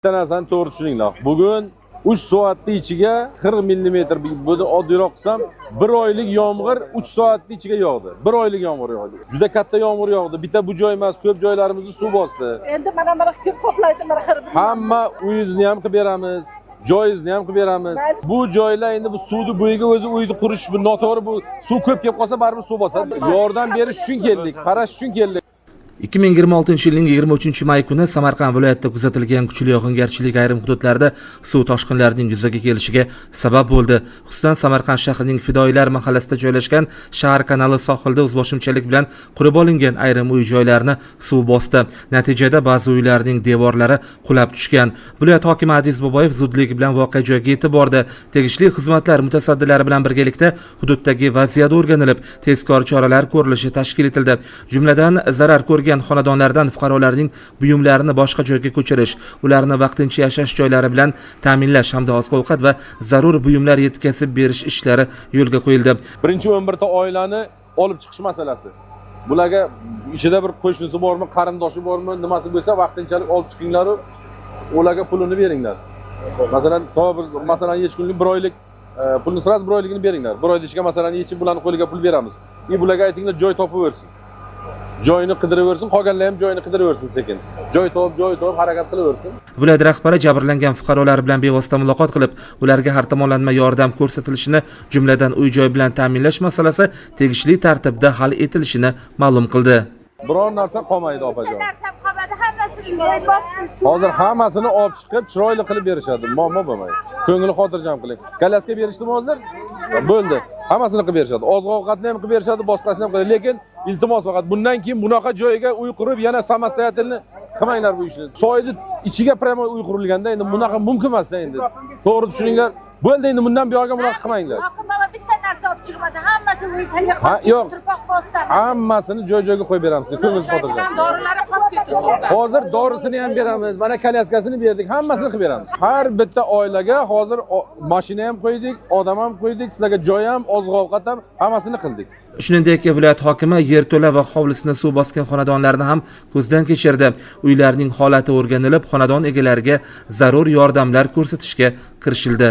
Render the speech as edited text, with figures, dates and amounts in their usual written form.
Bitta narsani to'g'ri tushuninglar. Bugun 3 soatning ichiga 40 mm buni oddiyroq qilsam 1 oylik yomg'ir 3 soatning ichiga yog'di. 1 oylik yomg'ir yog'di. Juda katta yomg'ir yog'di. Bitta bu joy emas, ko'p joylarimizni suv bosdi. Endi mana kim toplaydi mana xirib. Hamma uyingizni ham qilib beramiz. Joyingizni ham qilib beramiz. Bu joylar endi bu suvni bo'yiga o'zi uyni qurish bu noto'g'ri, bu suv ko'p kelib qolsa baribir suv bosadi. Yordam berish uchun keldik, qarash uchun keldik. 2026 yilning 23 may kuni Samarqand viloyatida kuzatilgan kuchli yog'ingarchilik ayrim hududlarda suv toshqinlarining yuzaga kelishiga sabab bo'ldi. Xususan Samarqand shahrining Fidoyilar mahallasida joylashgan shahar kanali sohilda o'zboshimchalik bilan qurib olingan ayrim uy-joylarni suv bosdi. Natijada ba'zi uylarning devorlari qulab tushgan. Viloyat hokimi Adiz Boboyev zudlik bilan voqea joyiga yetib bordi. Tegishli xizmatlar mutasaddilari bilan birgalikda hududdagi vaziyat o'rganilib, tezkor choralar ko'rilishi tashkil etildi. Jumladan zarar ko'rgan xonadonlardan fuqarolarning buyumlarini boshqa joyga ko'chirish, ularni vaqtincha yashash joylari bilan ta'minlash hamda oziq-ovqat va zarur buyumlar yetkazib berish ishlari yo'lga qo'yildi. Birinchi 11 ta oilani olib chiqish masalasi. Bularga ichida bir qo'shnisi bormi, qarindoshi bormi, nimasi bo'lsa vaqtinchalik olib chiqinglar, ularga pulini beringlar. Masalan, hech kunlik 1 oylik pulni siz 1 oyligini beringlar. 1 oyda ichiga masalan yechib bularni qo'liga pul beramiz. Bularga aytinglar joy topib bersin. Joyini qidiraversin, qolganlar ham joyini qidiraversin sekin. Joy topib harakat qilaversin. Viloyat rahbari jabrlangan fuqarolar bilan bevosita muloqot qilib, ularga har tomonlama yordam ko'rsatilishini, jumladan uy-joy bilan ta'minlash masalasi tegishli tartibda hal etilishini ma'lum qildi. Biror narsa qolmaydi opajon. Narsam qolmadi, hammasini bossin. Hozir hammasini olib chiqib, chiroyli qilib berishadi. Muammo bo'lmaydi. Ko'ngli xotirjam qiling. Kalasga berishdimi hozir? Bo'ldi. Hammasini qilib berishadi. Oziq-ovqatni ham qilib berishadi, boshqasini ham qiladi. Lekin iltimos faqat bundan keyin bunaqa joyga uy qurib, yana samostoятельно qilmanglar bu ishni. Soyni ichiga pramo uy qurilganda endi bunaqa mumkin emas endi. To'g'ri tushuninglar. Bo'ldi, endi bundan buyog'iga bunaqa qilmanglar. Hokim baba bitta narsa olib chiqmadi. Hammasi uy tanga yo'q. turpoq bosdi. Hammasini joy-joyga qo'yib beramiz. Ko'nglingiz xotirjam. Dorilari qolib ketdi. Hozir dorisini ham beramiz. Mana kalyaskasini berdik. Hammasini qilib beramiz. Har bitta oilaga hozir mashina ham qo'ydik, odam ham qo'ydik, sizlarga joy ham, oziq-ovqat ham hammasini qildik. Shuningdek, viloyat hokimi yerto'la va hovlisini suv bosgan xonadonlarni ham ko'zdan kechirdi. Uylarning holati o'rganilib, xonadon egalariga zarur yordamlar ko'rsatishga kirishildi.